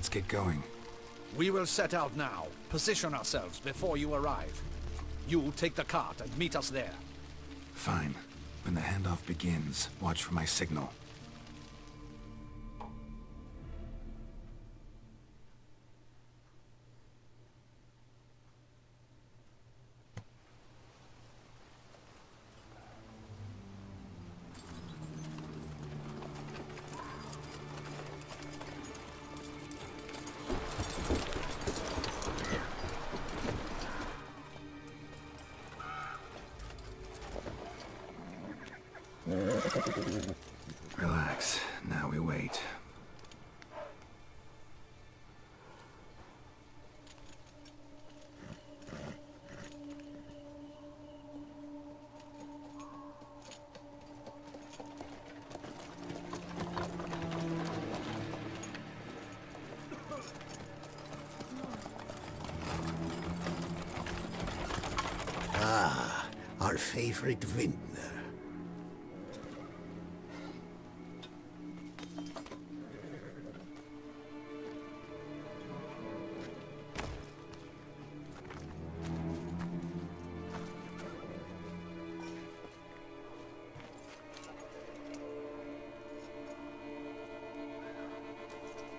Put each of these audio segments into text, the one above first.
Let's get going. We will set out now. Position ourselves before you arrive. You take the cart and meet us there. Fine. When the handoff begins, watch for my signal. Relax. Now we wait. Ah, our favorite vintner.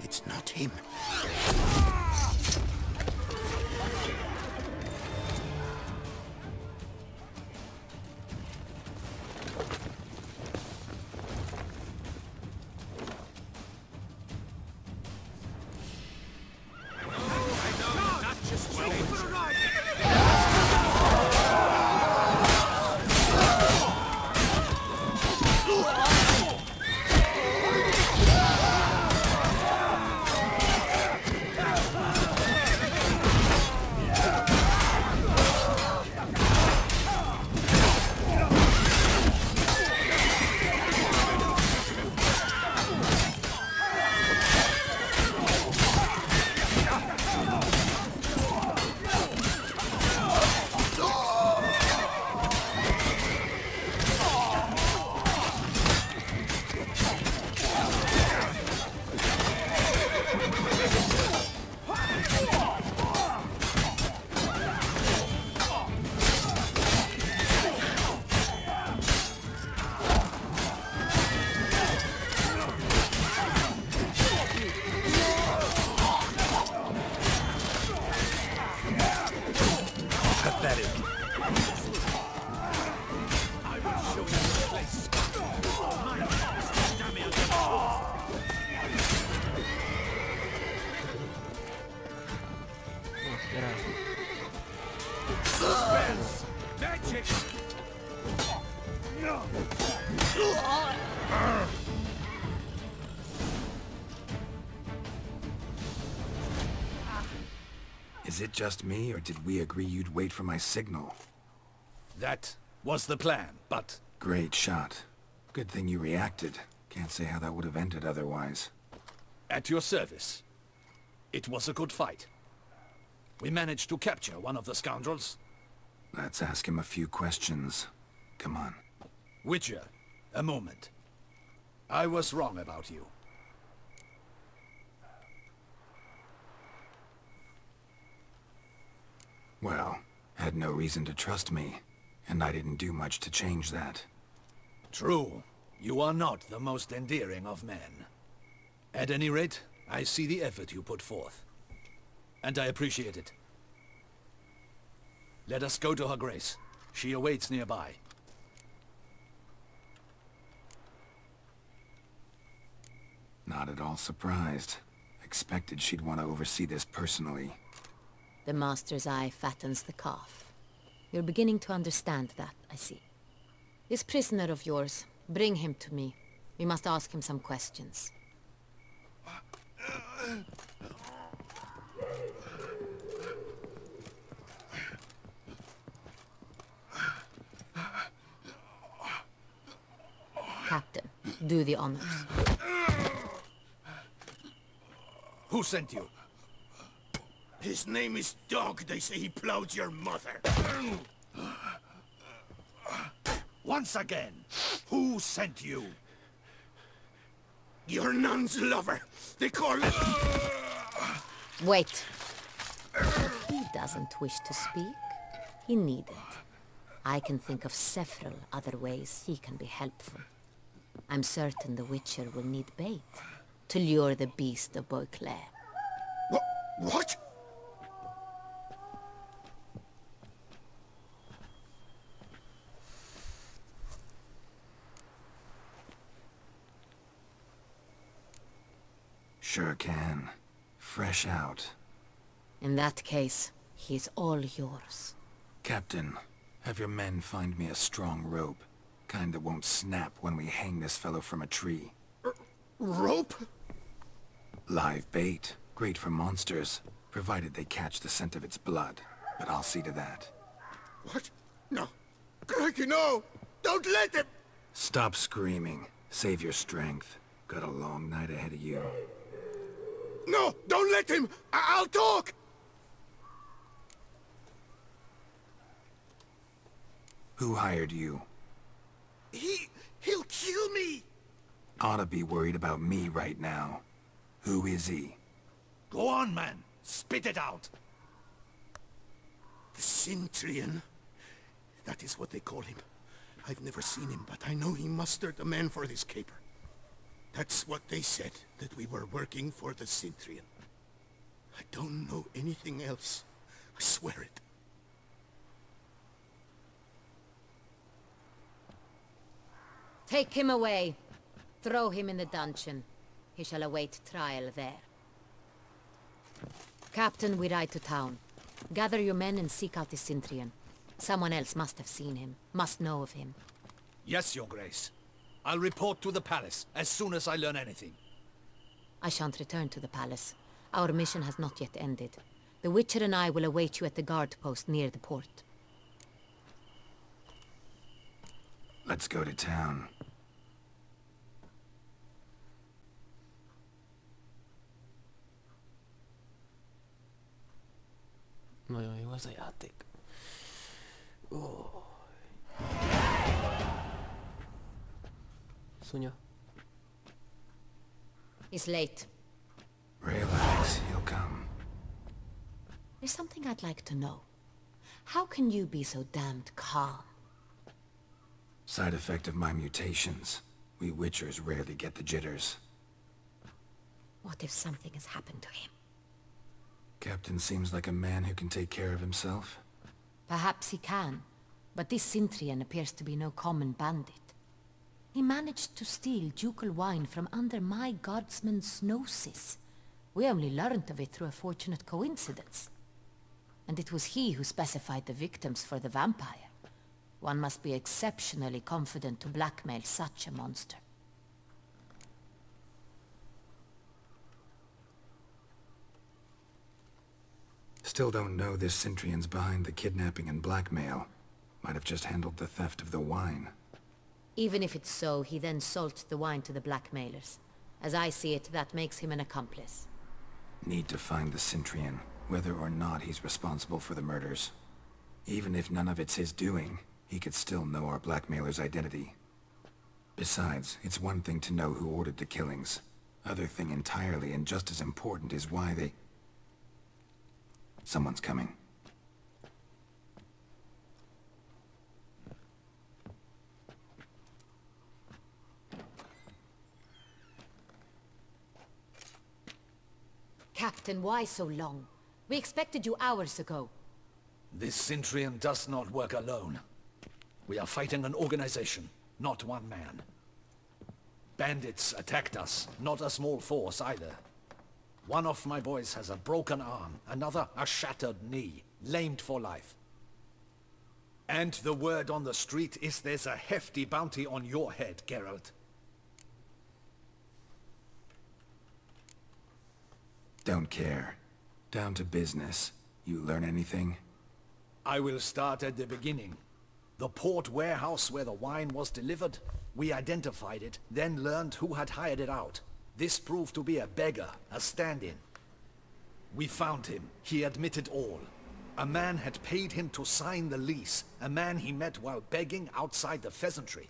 It's not him. Is it just me, or did we agree you'd wait for my signal? That was the plan, but... Great shot. Good thing you reacted. Can't say how that would have ended otherwise. At your service. It was a good fight. We managed to capture one of the scoundrels. Let's ask him a few questions. Come on. Witcher, a moment. I was wrong about you. Well, had no reason to trust me, and I didn't do much to change that. True. You are not the most endearing of men. At any rate, I see the effort you put forth. And I appreciate it. Let us go to her grace. She awaits nearby. Not at all surprised. Expected she'd want to oversee this personally. The master's eye fattens the calf. You're beginning to understand that, I see. This prisoner of yours, bring him to me. We must ask him some questions. Captain, do the honors. Who sent you? His name is Dog. They say he plowed your mother. Once again, who sent you? Your nun's lover. They call it... Wait. If he doesn't wish to speak, he needn't. I can think of several other ways he can be helpful. I'm certain the Witcher will need bait to lure the beast of Beauclair. What? Sure can. Fresh out. In that case, he's all yours. Captain, have your men find me a strong rope. Kind that won't snap when we hang this fellow from a tree. Rope? Live bait. Great for monsters, provided they catch the scent of its blood. But I'll see to that. What? No. Crikey, no! Don't let him! Stop screaming. Save your strength. Got a long night ahead of you. No! Don't let him! I'll talk! Who hired you? He'll kill me! Oughta be worried about me right now. Who is he? Go on, man. Spit it out. The Cintrian. That is what they call him. I've never seen him, but I know he mustered a man for this caper. That's what they said, that we were working for the Cintrian. I don't know anything else. I swear it. Take him away. Throw him in the dungeon. He shall await trial there. Captain, we ride to town. Gather your men and seek out the Cintrian. Someone else must have seen him, must know of him. Yes, Your Grace. I'll report to the palace as soon as I learn anything. I shan't return to the palace. Our mission has not yet ended. The Witcher and I will await you at the guard post near the port. Let's go to town. Nagyon jó ez a játék. Oh. Szunya. He's late. Relax, he'll come. There's something I'd like to know. How can you be so damned calm? Side effect of my mutations. We Witchers rarely get the jitters. What if something has happened to him? Captain seems like a man who can take care of himself. Perhaps he can, but this Cintrian appears to be no common bandit. He managed to steal ducal wine from under my guardsman's noses. We only learned of it through a fortunate coincidence. And it was he who specified the victims for the vampire. One must be exceptionally confident to blackmail such a monster. Still don't know this Cintrian's behind the kidnapping and blackmail. Might have just handled the theft of the wine. Even if it's so, he then sold the wine to the blackmailers. As I see it, that makes him an accomplice. Need to find the Cintrian, whether or not he's responsible for the murders. Even if none of it's his doing, he could still know our blackmailer's identity. Besides, it's one thing to know who ordered the killings. Other thing entirely, and just as important, is why they... Someone's coming. Captain, why so long? We expected you hours ago. This Cintrian does not work alone. We are fighting an organization, not one man. Bandits attacked us, not a small force either. One of my boys has a broken arm, another a shattered knee, lamed for life. And the word on the street is there's a hefty bounty on your head, Geralt. Don't care. Down to business. You learn anything? I will start at the beginning. The port warehouse where the wine was delivered. We identified it, then learned who had hired it out. This proved to be a beggar, a stand-in. We found him. He admitted all. A man had paid him to sign the lease, a man he met while begging outside the pheasantry.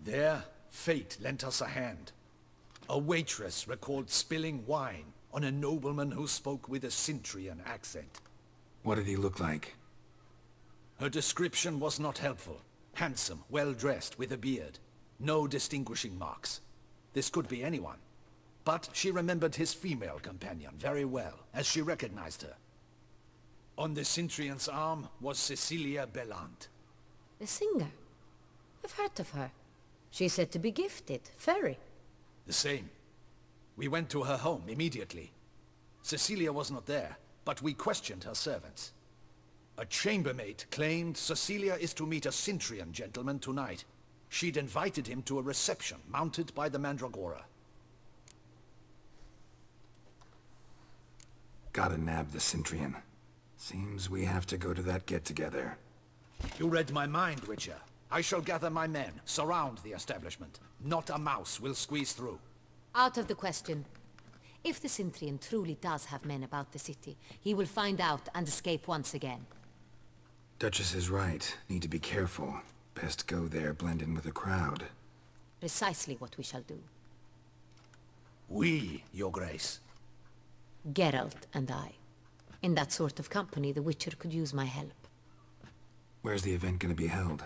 There, fate lent us a hand. A waitress recalled spilling wine, on a nobleman who spoke with a Cintrian accent. What did he look like? Her description was not helpful. Handsome, well-dressed, with a beard. No distinguishing marks. This could be anyone. But she remembered his female companion very well, as she recognized her. On the Cintrian's arm was Cecilia Bellant. The singer? I've heard of her. She's said to be gifted. Fairy. The same. We went to her home immediately. Cecilia was not there, but we questioned her servants. A chambermaid claimed Cecilia is to meet a Cintrian gentleman tonight. She'd invited him to a reception mounted by the Mandragora. Gotta nab the Cintrian. Seems we have to go to that get-together. You read my mind, Witcher. I shall gather my men, surround the establishment. Not a mouse will squeeze through. Out of the question. If the Cintrian truly does have men about the city, he will find out and escape once again. Duchess is right. Need to be careful. Best go there, blend in with the crowd. Precisely what we shall do. We, Your Grace. Geralt and I. In that sort of company, the Witcher could use my help. Where's the event gonna be held?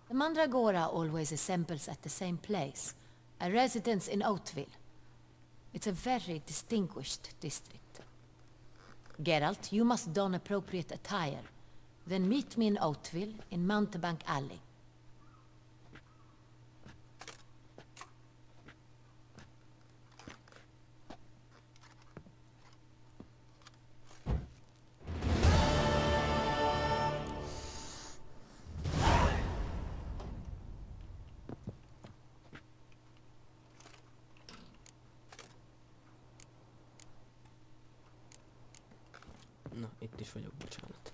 The Mandragora always assembles at the same place. A residence in Oatville. It's a very distinguished district. Geralt, you must don appropriate attire. Then meet me in Oatville, in Mountebank Alley. Na, itt is vagyok, bocsánat.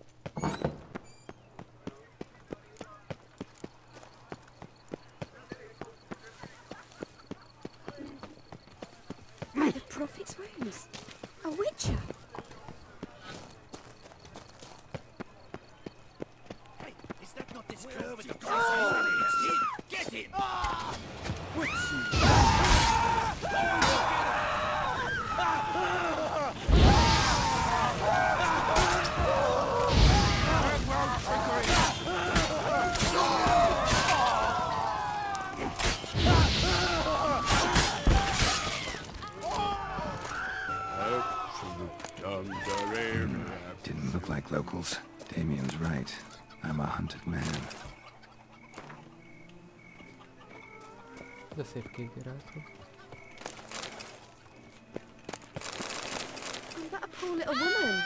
The prophet's rooms. A witcher. Hey, is that not this girl with the glasses? Get him! Didn't look like locals. Damien's right. I'm a hunted man. De szép képiráltuk. Oh, that a poor little woman.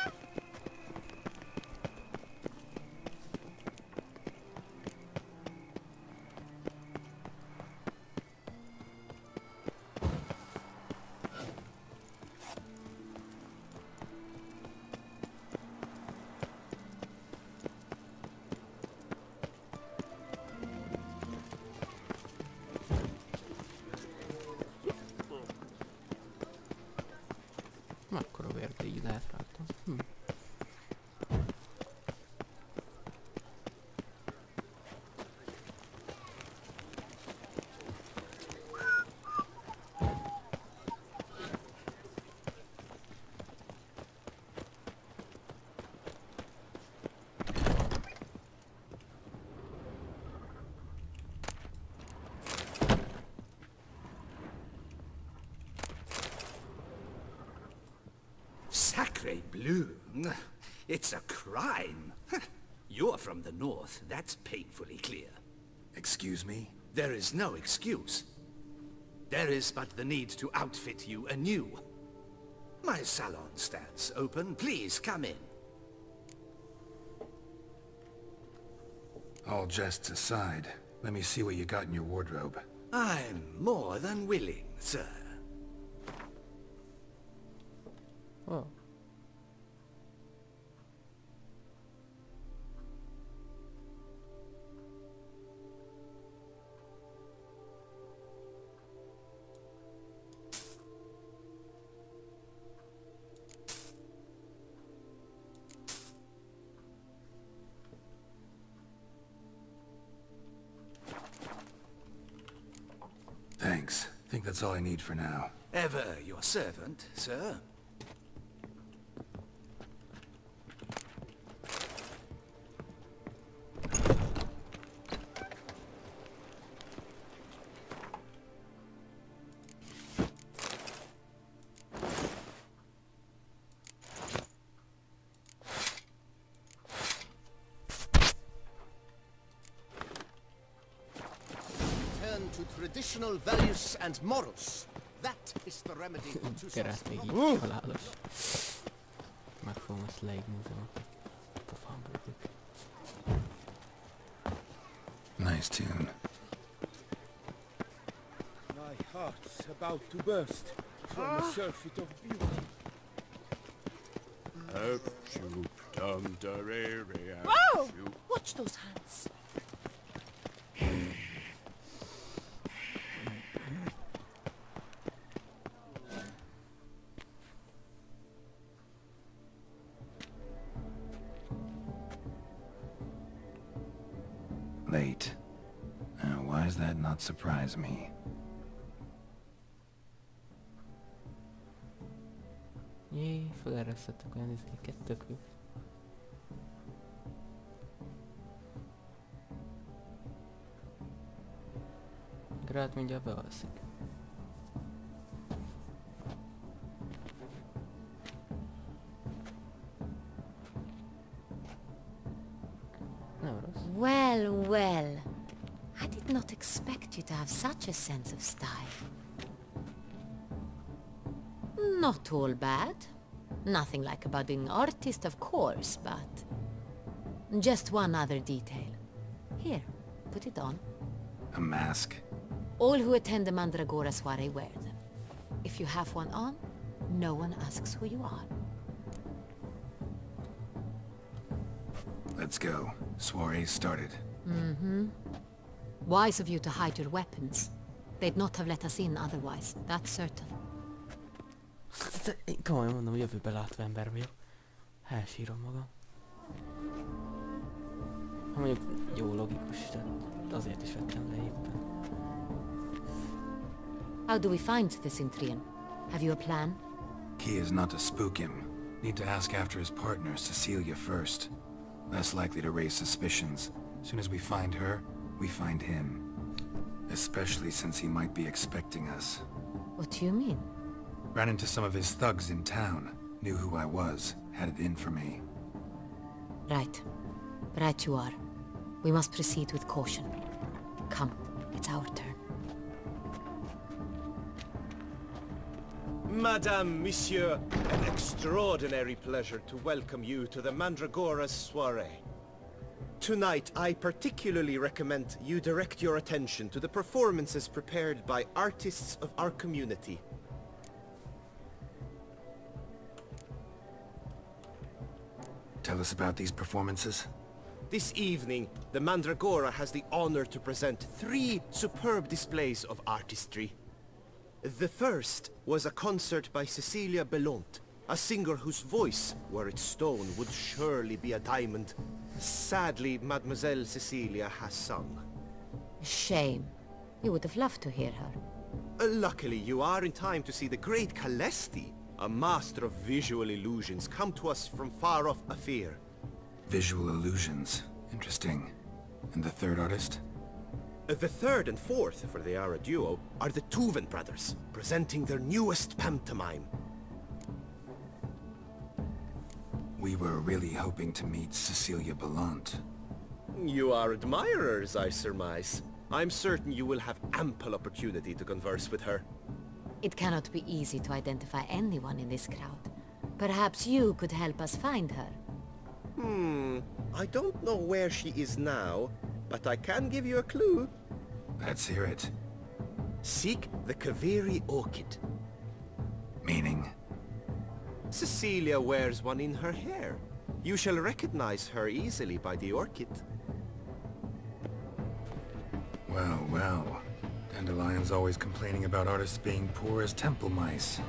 Akkora vért így lehet rajta. Sacre bleu! It's a crime. You're from the north, that's painfully clear. Excuse me? There is no excuse. There is but the need to outfit you anew. My salon stands open. Please come in. All jests aside, let me see what you got in your wardrobe. I'm more than willing, sir. Oh. Thanks. Think that's all I need for now. Ever your servant, sir. traditional values and morals. That is the remedy to Kereszt még így halálos. Meg fogom ezt leignozni. Pofámba ütök. Nice tune. My heart's about to burst from a surfeit of beauty. Whoa! Watch those hands. Late. Why does that not surprise me? Jé, feleresztettek olyan izéket, tök jó. Grát mindjárt bealszik. Nem rossz. Well, well. I did not expect you to have such a sense of style. Not all bad. Nothing like a budding artist, of course, but... Just one other detail. Here, put it on. A mask? All who attend the Mandragora soiree wear them. If you have one on, no one asks who you are. Let's go. Soiree started. Mm-hmm. Wise of you to hide your weapons. They'd not have let us in otherwise, that's certain. Én komolyan mondom, hogy jövőbe látva ember vagyok. Elsírom magam. Ha mondjuk jó logikus, tehát azért is vettem le éppen. How do we find the Cintrian? Have you a plan? Key is not to spook him. Need to ask after his partner, Cecilia, first. Less likely to raise suspicions. Soon as we find her, we find him. Especially since he might be expecting us. What do you mean? Ran into some of his thugs in town. Knew who I was. Had it in for me. Right. Right you are. We must proceed with caution. Come, it's our turn. Madame, Monsieur, an extraordinary pleasure to welcome you to the Mandragora's soiree. Tonight, I particularly recommend you direct your attention to the performances prepared by artists of our community. Tell us about these performances. This evening, the Mandragora has the honor to present 3 superb displays of artistry. The first was a concert by Cecilia Belont, a singer whose voice, were it stone, would surely be a diamond. Sadly, Mademoiselle Cecilia has sung. Shame. You would have loved to hear her. Luckily, you are in time to see the great Calesti, a master of visual illusions, come to us from far off Afir. Visual illusions. Interesting. And the third artist? The third and fourth, for they are a duo, are the Tuven brothers, presenting their newest pantomime. We were really hoping to meet Cecilia Belont. You are admirers, I surmise. I'm certain you will have ample opportunity to converse with her. It cannot be easy to identify anyone in this crowd. Perhaps you could help us find her. I don't know where she is now, but I can give you a clue. Let's hear it. Seek the Kaveri orchid. Meaning? Cecilia wears one in her hair. You shall recognize her easily by the orchid. Well, well. Dandelion's always complaining about artists being poor as temple mice.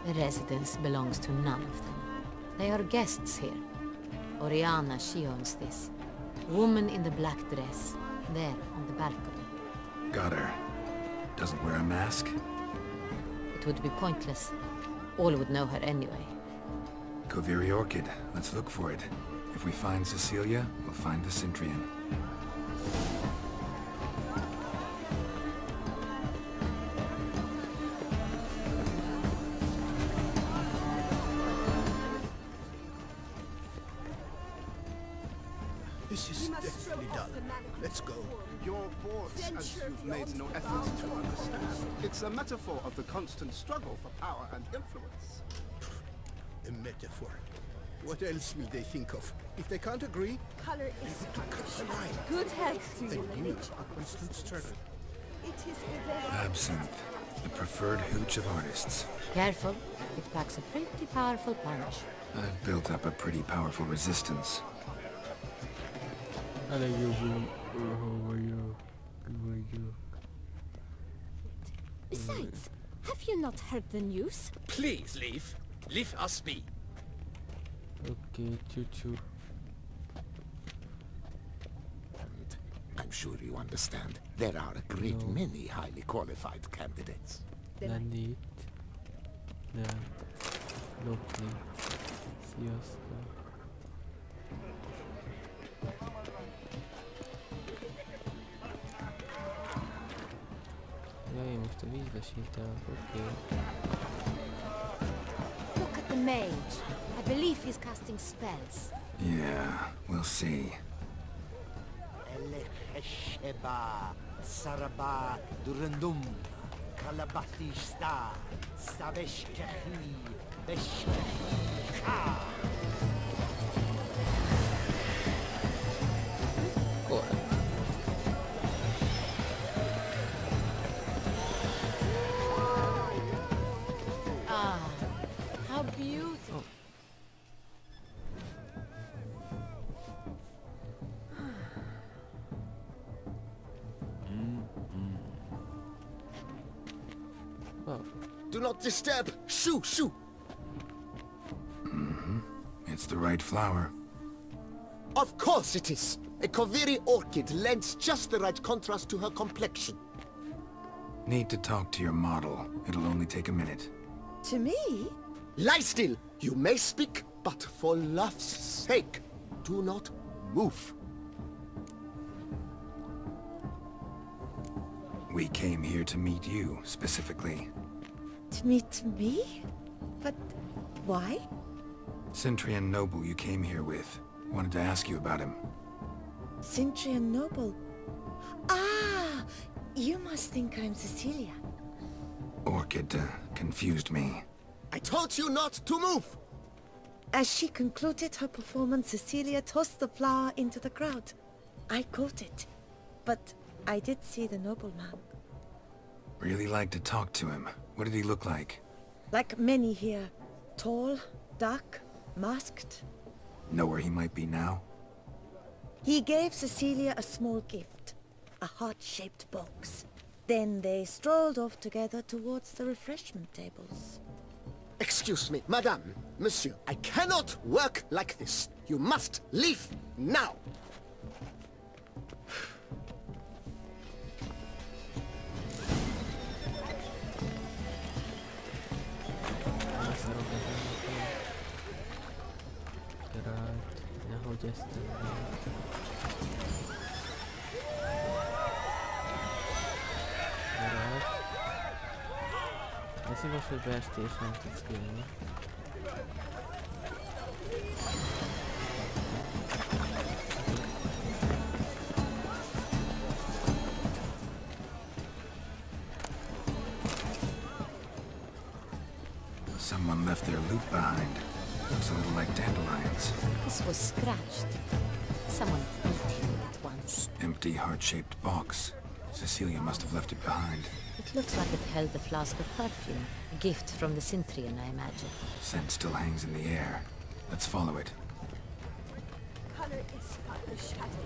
The residence belongs to none of them. They are guests here. Oriana, she owns this. Woman in the black dress. There, on the balcony. Got her. Doesn't wear a mask? It would be pointless. All would know her anyway. Kaveri orchid. Let's look for it. If we find Cecilia, we'll find the Cintrian. This is Let's go. Your boards, as you've made no effort to understand. It's a metaphor of the constant struggle for power and influence. A metaphor. What else will they think of? If they can't agree, Color is line. good health to you, Lineage. A constant struggle. It is a Absinthe, the preferred hooch of artists. Careful, it packs a pretty powerful punch. I've built up a pretty powerful resistance. Besides, have you not heard the news? Please leave. Leave us be. Okay, choo-choo. And I'm sure you understand, there are a great many highly qualified candidates. Landit. Lopni. Sziasztok. Jaj, most a vízbe sétálok, oké. Look at the mage. I believe he's casting spells. Yeah, we'll see. Elechesheba, Saraba, Durandum, Kalabatista, Sabeshkehi, Beshkehi, Ah, how beautiful. Oh. Do not disturb! Shoo! Shoo! It's the right flower. Of course it is! A Koviri orchid lends just the right contrast to her complexion. Need to talk to your model. It'll only take a minute. To me? Lie still! You may speak, but for love's sake, do not move. We came here to meet you, specifically. To meet me? But why? Cintrian noble you came here with. Wanted to ask you about him. Cintrian noble. Ah! You must think I'm Cecilia. Orchid confused me. I told you not to move! As she concluded her performance, Cecilia tossed the flower into the crowd. I caught it, but I did see the nobleman. Really like to talk to him. What did he look like? Like many here. Tall, dark, masked. Know where he might be now? He gave Cecilia a small gift. A heart-shaped box. Then they strolled off together towards the refreshment tables. Excuse me, madame, monsieur, I cannot work like this. You must leave now! Nehogy ezt ne szíves, hogy beestél és nem tudsz kijönni. Someone left their loot behind. Looks a little like dandelions. This was scratched. Someone emptied it once. Empty heart-shaped box. Cecilia must have left it behind. It looks like it held a flask of perfume. A gift from the Cintrian, I imagine. Scent still hangs in the air. Let's follow it. Color is but the shadow.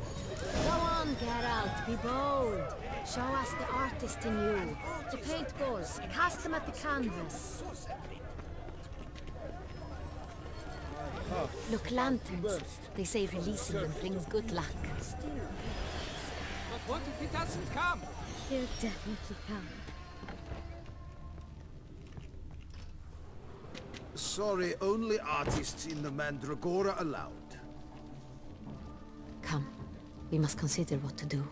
Go on, Geralt, be bold. Show us the artist in you. The paintballs, cast them at the canvas. Look, lanterns. They say releasing them brings good luck. But what if he doesn't come? He'll definitely come. Sorry, only artists in the Mandragora allowed. Come. We must consider what to do.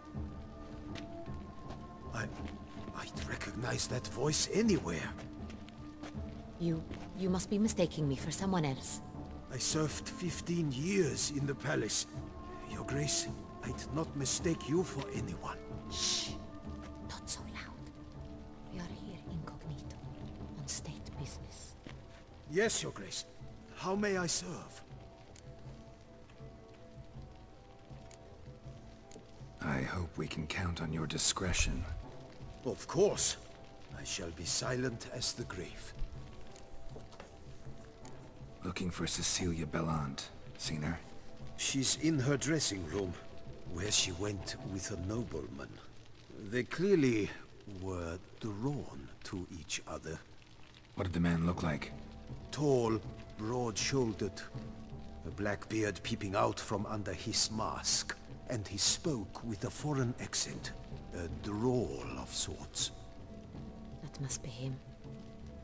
I'd recognize that voice anywhere. You must be mistaking me for someone else. I served 15 years in the palace. Your Grace, I might not mistake you for anyone. Shh! Not so loud. We are here incognito, on state business. Yes, Your Grace. How may I serve? I hope we can count on your discretion. Of course. I shall be silent as the grave. Looking for Cecilia Bellant. Seen her? She's in her dressing room, where she went with a nobleman. They clearly were drawn to each other. What did the man look like? Tall, broad-shouldered, a black beard peeping out from under his mask. And he spoke with a foreign accent, a drawl of sorts. That must be him.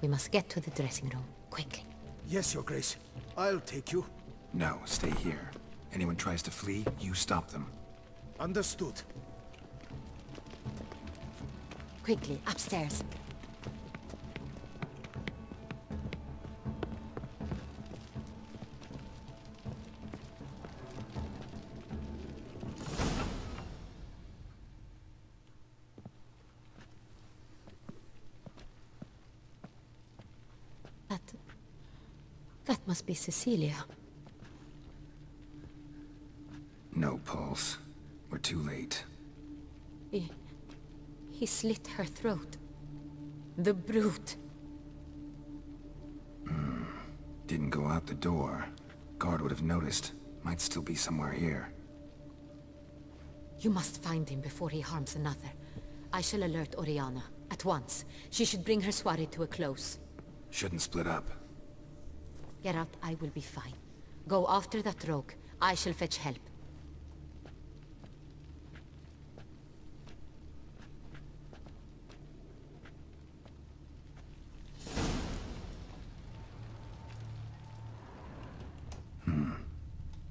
We must get to the dressing room, quickly. Yes, Your Grace. I'll take you. No, stay here. Anyone tries to flee, you stop them. Understood. Quickly, upstairs. That must be Cecilia. No pulse. We're too late. He slit her throat. The brute. Didn't go out the door. Guard would have noticed. Might still be somewhere here. You must find him before he harms another. I shall alert Oriana. At once. She should bring her soirée to a close. Shouldn't split up. Geralt, I will be fine. Go after that rogue. I shall fetch help.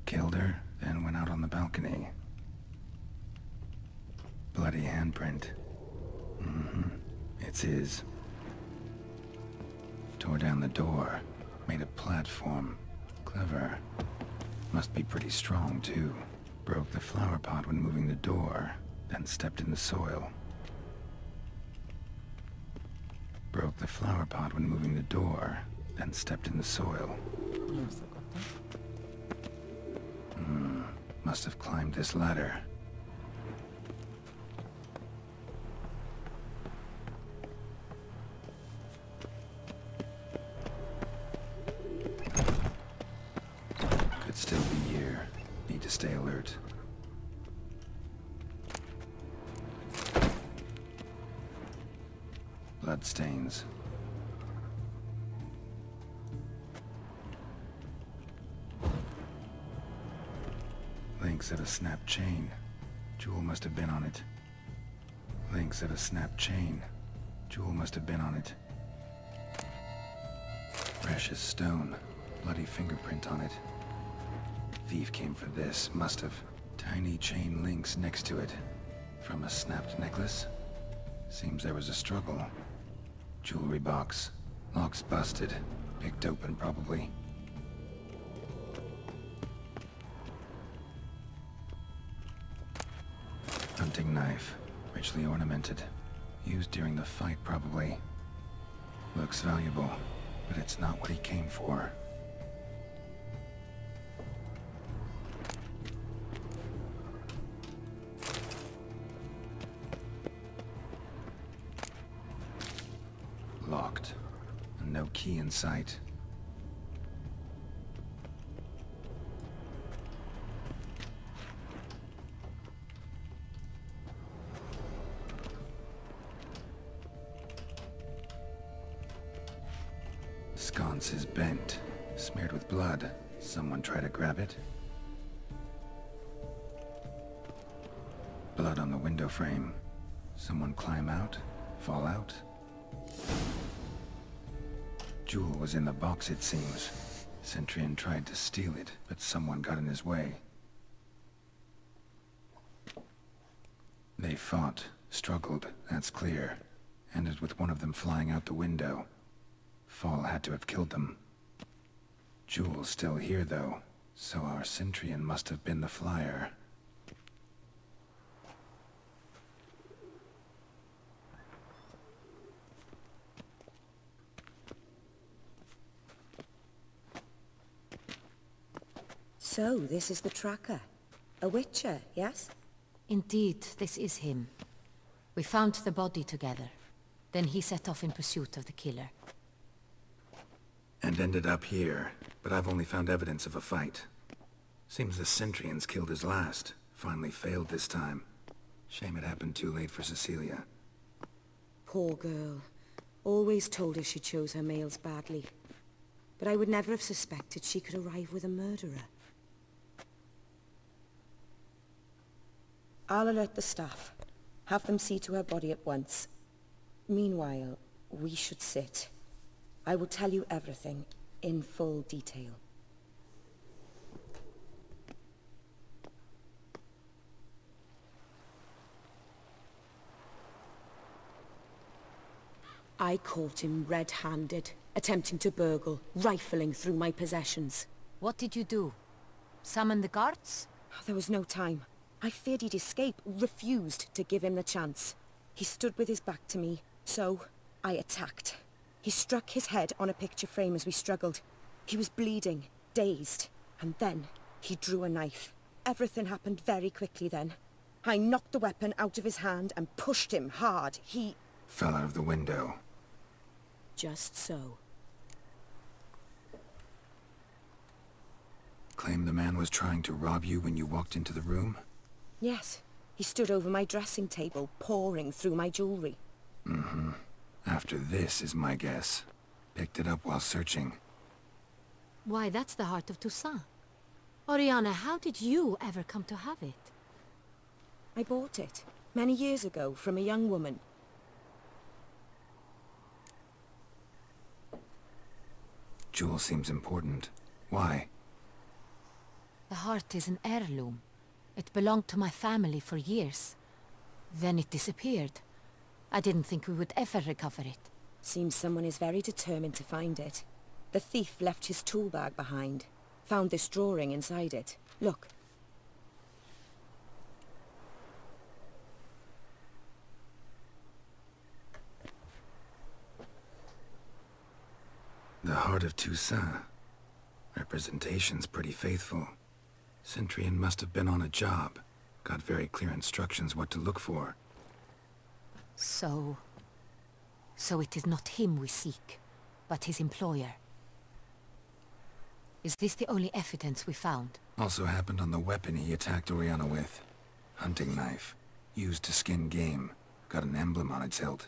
Killed her, then went out on the balcony. Bloody handprint. It's his. Tore down the door. Made a platform. Clever. Must be pretty strong, too. Broke the flower pot when moving the door, then stepped in the soil. Broke the flower pot when moving the door, then stepped in the soil. Must have climbed this ladder. Could still be here. Need to stay alert. Bloodstains. Links of a snapped chain. Jewel must have been on it. Links of a snapped chain. Jewel must have been on it. Precious stone. Bloody fingerprint on it. Thief came for this. Must have. Tiny chain links next to it. From a snapped necklace? Seems there was a struggle. Jewelry box. Lock's busted. Picked open, probably. Hunting knife. Richly ornamented. Used during the fight, probably. Looks valuable, but it's not what he came for. Locked. And no key in sight. Sconce is bent, smeared with blood. Someone try to grab it? Blood on the window frame. Someone climb out? Fall out? Jewel was in the box, it seems. Centurion tried to steal it, but someone got in his way. They fought, struggled, that's clear. Ended with one of them flying out the window. Fall had to have killed them. Jewel's still here, though, so our Centurion must have been the flyer. So, this is the tracker. A witcher, yes? Indeed, this is him. We found the body together. Then he set off in pursuit of the killer. And ended up here, but I've only found evidence of a fight. Seems the Centrians killed his last. Finally failed this time. Shame it happened too late for Cecilia. Poor girl. Always told her she chose her males badly. But I would never have suspected she could arrive with a murderer. I'll alert the staff. Have them see to her body at once. Meanwhile, we should sit. I will tell you everything, in full detail. I caught him red-handed, attempting to burgle, rifling through my possessions. What did you do? Summon the guards? There was no time. I feared he'd escape, refused to give him the chance. He stood with his back to me, so I attacked. He struck his head on a picture frame as we struggled. He was bleeding, dazed, and then he drew a knife. Everything happened very quickly then. I knocked the weapon out of his hand and pushed him hard. He fell out of the window. Just so. Claim the man was trying to rob you when you walked into the room? Yes. He stood over my dressing table, pouring through my jewelry. Mm-hmm. After this is my guess. Picked it up while searching. Why, that's the heart of Toussaint. Oriana, how did you ever come to have it? I bought it, many years ago, from a young woman. Jewel seems important. Why? The heart is an heirloom. It belonged to my family for years. Then it disappeared. I didn't think we would ever recover it. Seems someone is very determined to find it. The thief left his tool bag behind. Found this drawing inside it. Look. The heart of Toussaint. Representation's pretty faithful. Centrian must have been on a job. Got very clear instructions what to look for. So it is not him we seek, but his employer. Is this the only evidence we found? Also happened on the weapon he attacked Oriana with. Hunting knife. Used to skin game. Got an emblem on its hilt.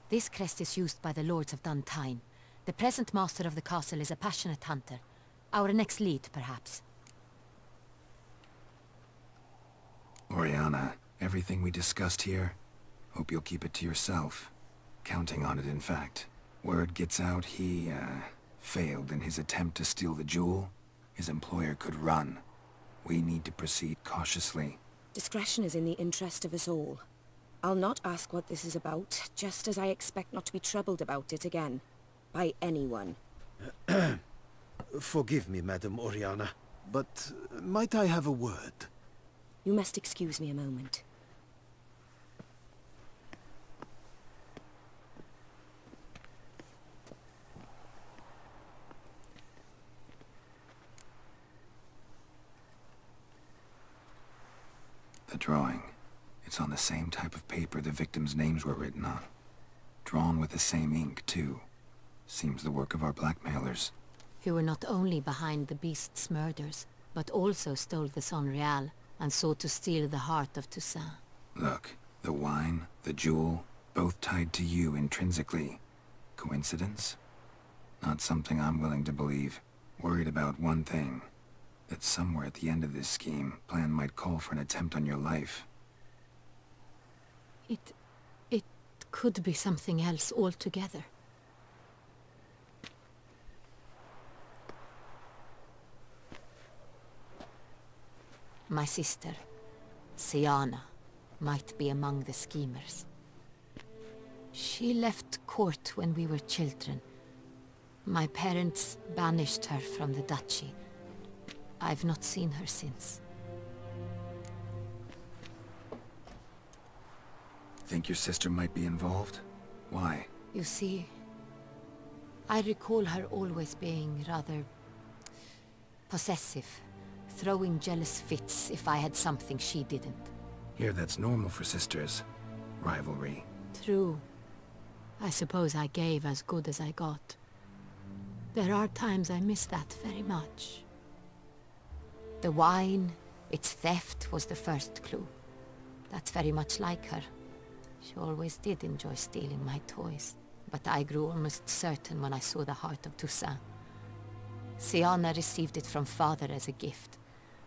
This crest is used by the Lords of Duntine. The present master of the castle is a passionate hunter. Our next lead, perhaps. Oriana, everything we discussed here, hope you'll keep it to yourself. Counting on it, in fact. Word gets out he, failed in his attempt to steal the jewel. His employer could run. We need to proceed cautiously. Discretion is in the interest of us all. I'll not ask what this is about, just as I expect not to be troubled about it again. By anyone. Forgive me, Madam Oriana, but might I have a word? You must excuse me a moment. The drawing. It's on the same type of paper the victims' names were written on. Drawn with the same ink, too. Seems the work of our blackmailers. Who were not only behind the beast's murders, but also stole the Son Real and sought to steal the heart of Toussaint. Look, the wine, the jewel, both tied to you intrinsically. Coincidence? Not something I'm willing to believe. Worried about one thing. That somewhere at the end of this scheme, plan might call for an attempt on your life. It could be something else altogether. My sister, Siana, might be among the schemers. She left court when we were children. My parents banished her from the duchy. I've not seen her since. Think your sister might be involved? Why? You see, I recall her always being rather Possessive, throwing jealous fits if I had something she didn't. Here, that's normal for sisters. Rivalry. True. I suppose I gave as good as I got. There are times I miss that very much. The wine, its theft, was the first clue. That's very much like her. She always did enjoy stealing my toys. But I grew almost certain when I saw the heart of Toussaint. Siana received it from father as a gift.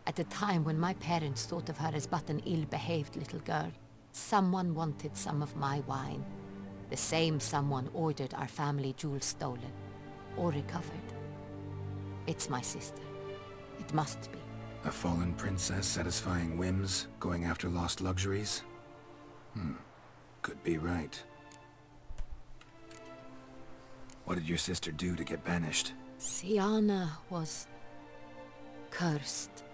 At a time when my parents thought of her as but an ill-behaved little girl. Someone wanted some of my wine. The same someone ordered our family jewels stolen. Or recovered. It's my sister. It must be. A fallen princess satisfying whims, going after lost luxuries? Could be right. What did your sister do to get banished? Siana was... cursed.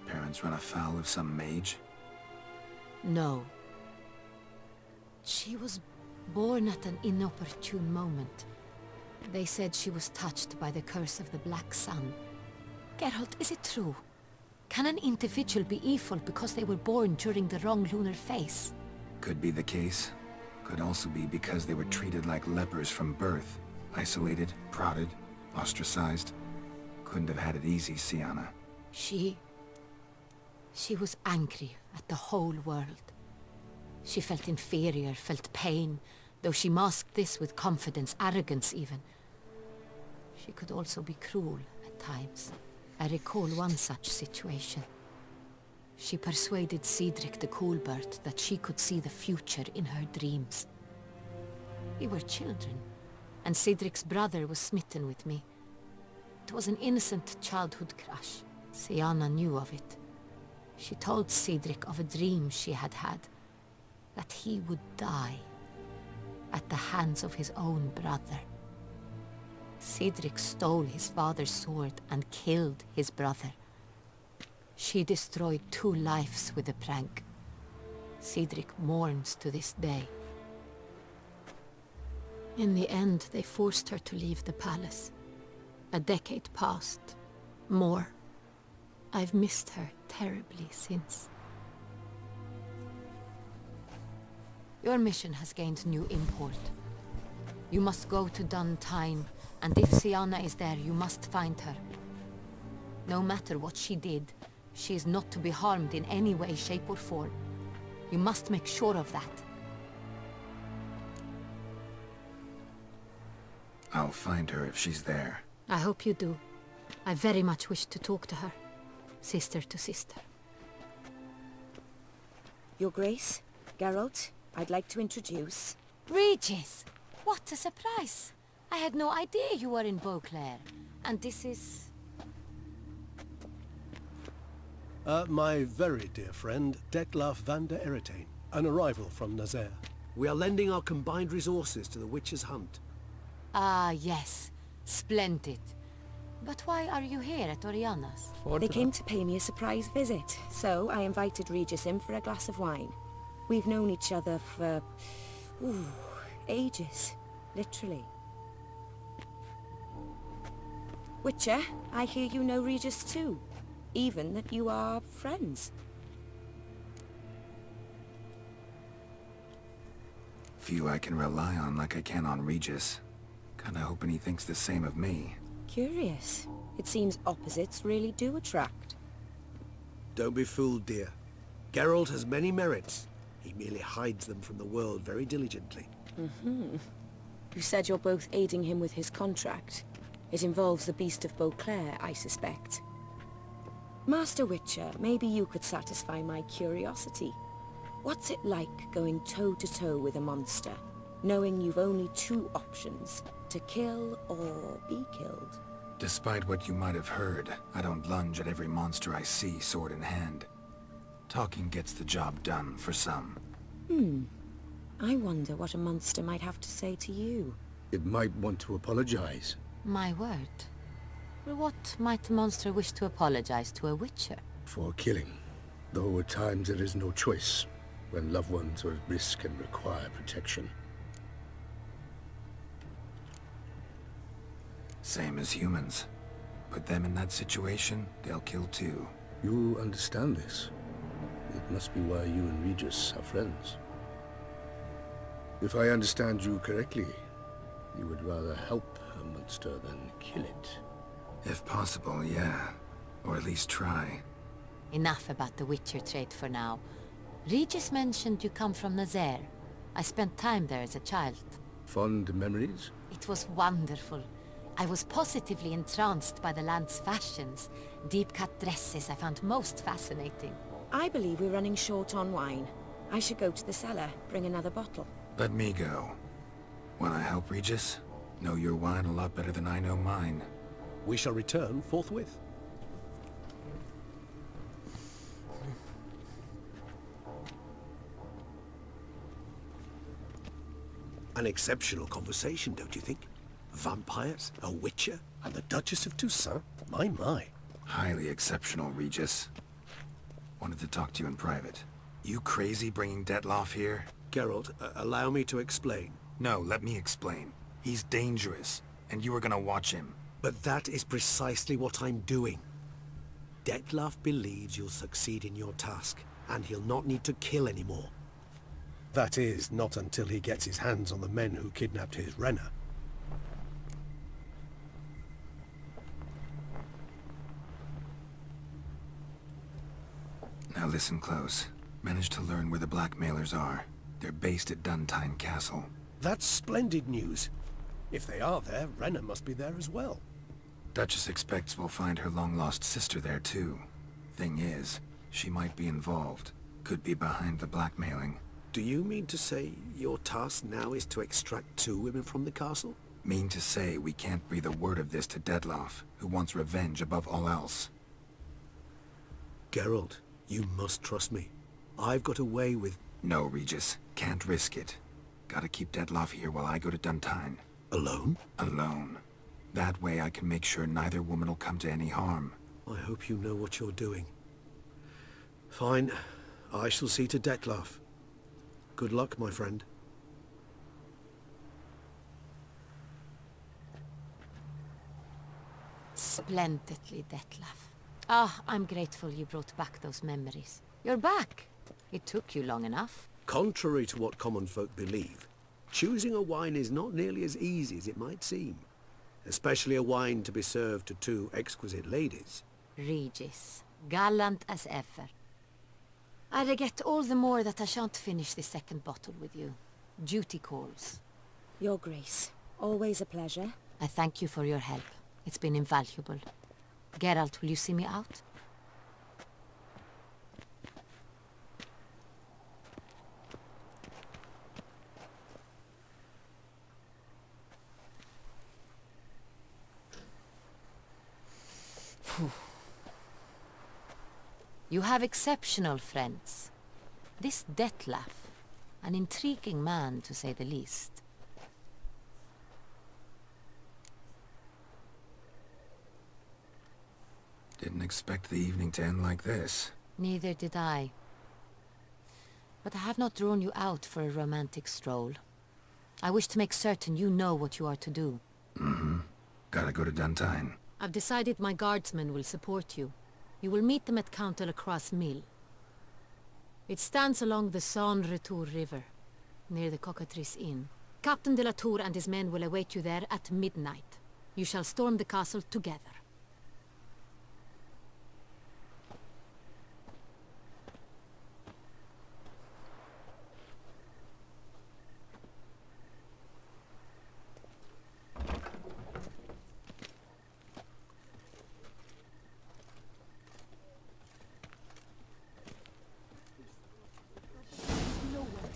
Parents run afoul of some mage? No. She was born at an inopportune moment. They said she was touched by the curse of the Black Sun. Geralt, is it true? Can an individual be evil because they were born during the wrong lunar phase? Could be the case. Could also be because they were treated like lepers from birth. Isolated, prodded, ostracized. Couldn't have had it easy, Siana. She was angry at the whole world. She felt inferior, felt pain, though she masked this with confidence, arrogance even. She could also be cruel at times. I recall one such situation. She persuaded Cedric the Coolbird that she could see the future in her dreams. We were children, and Cedric's brother was smitten with me. It was an innocent childhood crush. Siana knew of it. She told Cedric of a dream she had had, that he would die at the hands of his own brother. Cedric stole his father's sword and killed his brother. She destroyed 2 lives with a prank. Cedric mourns to this day. In the end, they forced her to leave the palace. A decade passed. More. I've missed her terribly since. Your mission has gained new import. You must go to Duntine, and if Siana is there, you must find her. No matter what she did, she is not to be harmed in any way, shape or form. You must make sure of that. I'll find her if she's there. I hope you do. I very much wish to talk to her. Sister to sister. Your Grace, Geralt, I'd like to introduce... Regis! What a surprise! I had no idea you were in Beauclair. And this is... My very dear friend, Detlaf van der Eretain, an arrival from Nazaire. We are lending our combined resources to the Witch's Hunt. Ah, yes. Splendid. But why are you here at Oriana's? They came to pay me a surprise visit, so I invited Regis in for a glass of wine. We've known each other for... ages. Literally. Witcher, I hear you know Regis too. Even that you are friends. Few I can rely on like I can on Regis. Kinda hoping he thinks the same of me. Curious. It seems opposites really do attract. Don't be fooled, dear. Geralt has many merits. He merely hides them from the world very diligently. You said you're both aiding him with his contract. It involves the Beast of Beauclair, I suspect. Master Witcher, maybe you could satisfy my curiosity. What's it like going toe-to-toe with a monster, knowing you've only 2 options, to kill or be killed? Despite what you might have heard, I don't lunge at every monster I see sword in hand. Talking gets the job done for some. I wonder what a monster might have to say to you. It might want to apologize. My word. For what might a monster wish to apologize to a witcher? For killing. Though at times there is no choice, when loved ones are at risk and require protection. Same as humans. But put them in that situation, they'll kill too. You understand this. It must be why you and Regis are friends. If I understand you correctly, you would rather help a monster than kill it. If possible, yeah. Or at least try. Enough about the Witcher trade for now. Regis mentioned you come from Nazaire. I spent time there as a child. Fond memories? It was wonderful. I was positively entranced by the land's fashions. Deep-cut dresses I found most fascinating. I believe we're running short on wine. I should go to the cellar, bring another bottle. Let me go. Wanna help, Regis? Know your wine a lot better than I know mine. We shall return forthwith. An exceptional conversation, don't you think? Vampires, a witcher, and the Duchess of Toussaint? My. Highly exceptional, Regis. Wanted to talk to you in private. You crazy bringing Detloff here? Geralt, allow me to explain. No, let me explain. He's dangerous, and you were gonna watch him. But that is precisely what I'm doing. Detloff believes you'll succeed in your task, and he'll not need to kill anymore. That is, not until he gets his hands on the men who kidnapped his Renner. Now listen close. Managed to learn where the blackmailers are. They're based at Duntine Castle. That's splendid news. If they are there, Renner must be there as well. Duchess expects we'll find her long-lost sister there too. Thing is, she might be involved. Could be behind the blackmailing. Do you mean to say your task now is to extract 2 women from the castle? Mean to say we can't breathe a word of this to Detloff, who wants revenge above all else. Geralt, you must trust me. I've got away with... No, Regis. Can't risk it. Gotta keep Detloff here while I go to Duntine. Alone? Alone. That way I can make sure neither woman will come to any harm. I hope you know what you're doing. Fine. I shall see to Detloff. Good luck, my friend. Splendidly, Detloff. I'm grateful you brought back those memories. You're back. It took you long enough. Contrary to what common folk believe, choosing a wine is not nearly as easy as it might seem. Especially a wine to be served to 2 exquisite ladies. Regis, gallant as ever. I regret all the more that I shan't finish the second bottle with you. Duty calls. Your Grace, always a pleasure. I thank you for your help. It's been invaluable. Geralt, will you see me out? You have exceptional friends. This Detloff, an intriguing man to say the least. Didn't expect the evening to end like this. Neither did I. But I have not drawn you out for a romantic stroll. I wish to make certain you know what you are to do. Mm-hmm. Gotta go to Duntine. I've decided my guardsmen will support you. You will meet them at Count Delacroix's mill. It stands along the Saône-Retour River, near the Cockatrice Inn. Captain de la Tour and his men will await you there at midnight. You shall storm the castle together.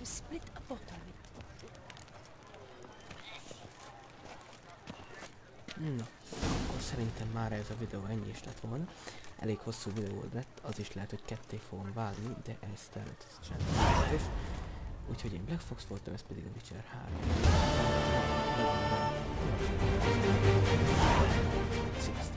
Split a bottle with. No, akkor szerintem már ez a videó ennyi is lett volna. Elég hosszú videó lett, az is lehet, hogy ketté fogom vágni, de ez természetesen is. Úgyhogy én Black Fox voltam, ez pedig a Witcher 3. Sziasztok!